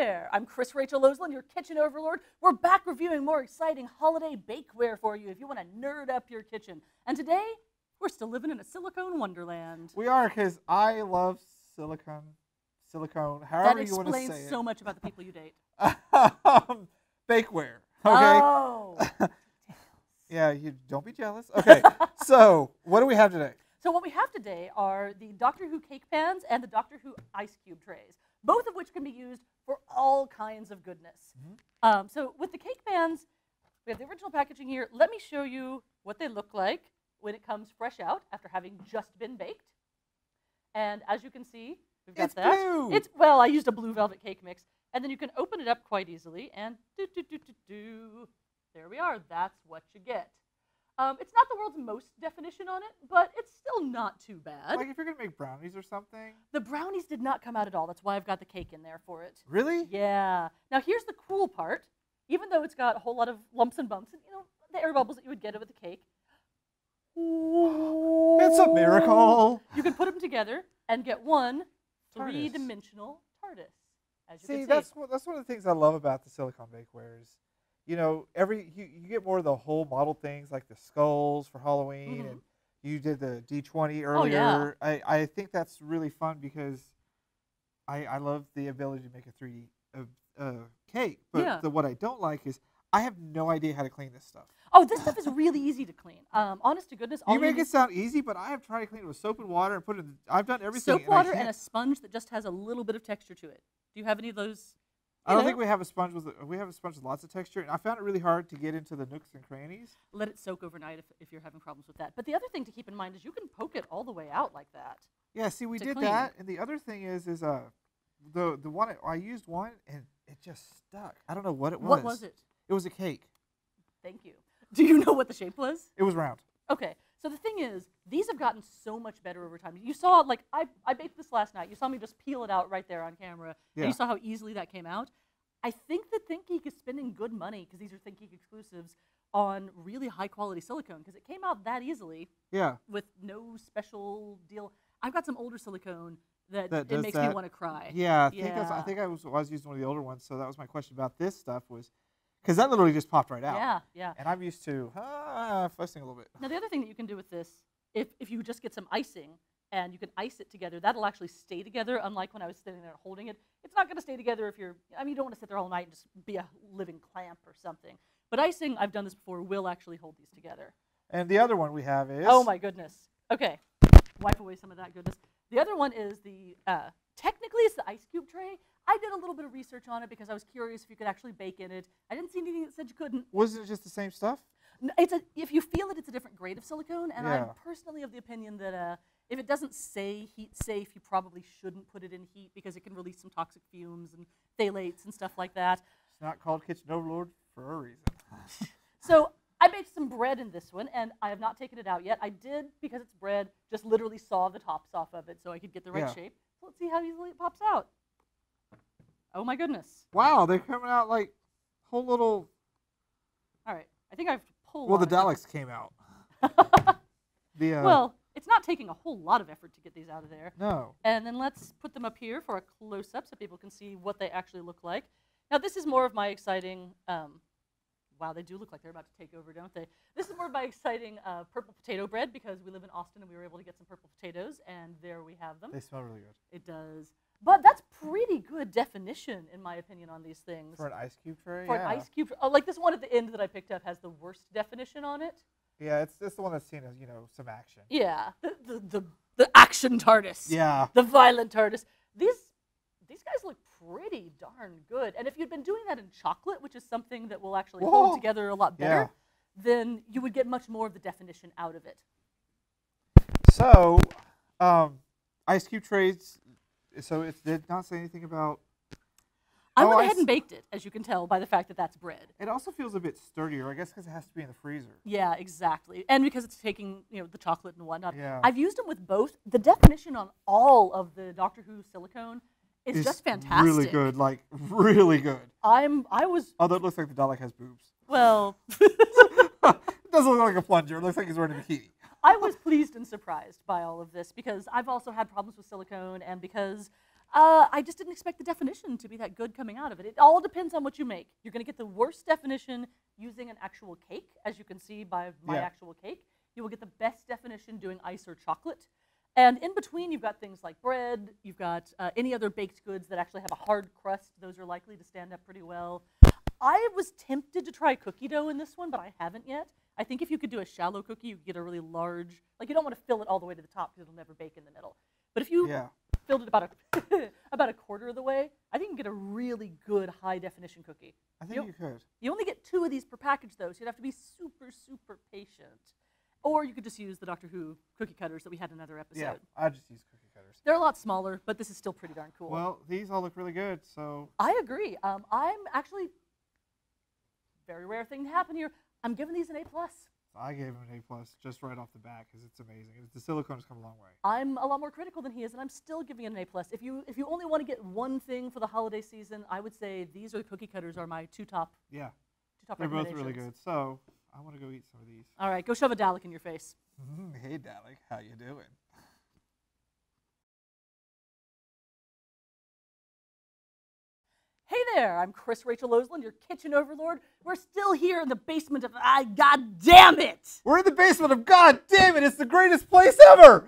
there. I'm Chris Rachel Oslin, your kitchen overlord. We're back reviewing more exciting holiday bakeware for you if you want to nerd up your kitchen. And today, we're still living in a silicone wonderland. We are, because I love silicone, however you want to say it. That explains so much about the people you date. Bakeware, okay? Oh. Yeah, you don't be jealous. Okay, so what do we have today? So what we have today are the Doctor Who cake pans and the Doctor Who ice cube trays, both of which can be used for all kinds of goodness. Mm-hmm. So with the cake pans, we have the original packaging here. Let me show you what they look like when it comes fresh out after having just been baked. And as you can see, we've got that. Blue. Well, I used a blue velvet cake mix. And then you can open it up quite easily, and there we are. That's what you get. It's not the world's most definition on it, but it's still not too bad. Like if you're going to make brownies or something? The brownies did not come out at all. That's why I've got the cake in there for it. Really? Yeah. Now here's the cool part. Even though it's got a whole lot of lumps and bumps, and you know, the air bubbles that you would get with the cake. It's a miracle. You can put them together and get one three-dimensional TARDIS. As you can see. That's one of the things I love about the silicone bakeware is, you know, you get more of the whole model things like the skulls for Halloween, and you did the D20 earlier. Oh, yeah. I think that's really fun because I love the ability to make a 3D cake. But what I don't like is I have no idea how to clean this stuff. Oh, this stuff is really easy to clean. Honest to goodness, you make it sound easy, but I have tried to clean it with soap and water and put it. I've done everything. Soap, water, and a sponge that just has a little bit of texture to it. Do you have any of those? I don't think we have a sponge with lots of texture, and I found it really hard to get into the nooks and crannies. Let it soak overnight if you're having problems with that. But the other thing to keep in mind is you can poke it all the way out like that. Yeah, see, we did that, and the other thing is the one I used one and it just stuck. I don't know what it was. What was it? It was a cake. Thank you. Do you know what the shape was? It was round. Okay. So the thing is, these have gotten so much better over time. You saw, like, I baked this last night. You saw me just peel it out right there on camera. Yeah. And you saw how easily that came out. I think that ThinkGeek is spending good money, because these are ThinkGeek exclusives, on really high-quality silicone, because it came out that easily. Yeah. With no special deal. I've got some older silicone that it makes me want to cry. Yeah, I think I was using one of the older ones, so that was my question about this stuff was, because that literally just popped right out. Yeah, yeah. And I'm used to fussing a little bit. Now, the other thing that you can do with this, if you just get some icing and you can ice it together, that'll actually stay together, unlike when I was sitting there holding it. It's not going to stay together if you're, I mean, you don't want to sit there all night and just be a living clamp or something. But icing, I've done this before, will actually hold these together. And the other one we have is? Oh, my goodness. Okay, wipe away some of that goodness. The other one is the, technically it's the ice cube tray. I did a little bit of research on it because I was curious if you could actually bake in it. I didn't see anything that said you couldn't. Wasn't it just the same stuff? If you feel it, it's a different grade of silicone, and I'm personally of the opinion that if it doesn't say heat safe, you probably shouldn't put it in heat because it can release some toxic fumes and phthalates and stuff like that. It's not called Kitchen Overlord for a reason. So I baked some bread in this one, and I have not taken it out yet. I did, because it's bread, just literally saw the tops off of it so I could get the right shape. So let's see how easily it pops out. Oh my goodness. Wow, they're coming out like whole little... All right, I think I have to pull Well, the Daleks came out. Well, it's not taking a whole lot of effort to get these out of there. No. And then let's put them up here for a close-up so people can see what they actually look like. Now, this is more of my exciting... wow, they do look like they're about to take over, don't they? This is more of my exciting purple potato bread because we live in Austin and we were able to get some purple potatoes, and there we have them. They smell really good. It does. But that's pretty good definition, in my opinion, on these things. For an ice cube tray? For an ice cube tray. Oh, like this one at the end that I picked up has the worst definition on it. Yeah, it's the one that's seen as, you know, some action. Yeah, the action TARDIS. Yeah. The violent TARDIS. These guys look pretty darn good. And if you'd been doing that in chocolate, which is something that will actually hold together a lot better, then you would get much more of the definition out of it. So, ice cube trays, so it did not say anything about... I went ahead and baked it, as you can tell by the fact that that's bread. It also feels a bit sturdier, I guess because it has to be in the freezer. Yeah, exactly. And because it's taking, you know, the chocolate and whatnot. Yeah. I've used them with both. The definition on all of the Doctor Who silicone is just fantastic. Really good, like really good. Although it looks like the Dalek has boobs. Well, it doesn't look like a plunger. It looks like he's wearing a bikini. I was pleased and surprised by all of this because I've also had problems with silicone, and because I just didn't expect the definition to be that good coming out of it. It all depends on what you make. You're going to get the worst definition using an actual cake, as you can see by my actual cake. You will get the best definition doing ice or chocolate. And in between, you've got things like bread. You've got any other baked goods that actually have a hard crust. Those are likely to stand up pretty well. I was tempted to try cookie dough in this one, but I haven't yet. I think if you could do a shallow cookie, you could get a really large, like you don't want to fill it all the way to the top because it'll never bake in the middle. But if you filled it about a quarter of the way, I think you can get a really good high definition cookie. I think you could. You only get 2 of these per package though, so you'd have to be super, super patient. Or you could just use the Doctor Who cookie cutters that we had in another episode. Yeah, I just use cookie cutters. They're a lot smaller, but this is still pretty darn cool. Well, these all look really good, so. I agree. I'm actually, very rare thing to happen here, I'm giving these an A+. I gave him an A+ just right off the bat because it's amazing. The Silicone has come a long way. I'm a lot more critical than he is, and I'm still giving it an A+. If you only want to get one thing for the holiday season, I would say these are the cookie cutters are my two top They're both recommendations. really good. So I want to go eat some of these. All right, go shove a Dalek in your face. Hey, Dalek, how you doing? Hey there, I'm Chris Rachel Oseland, your kitchen overlord. We're still here in the basement of, God damn it! We're in the basement of God damn it, it's the greatest place ever!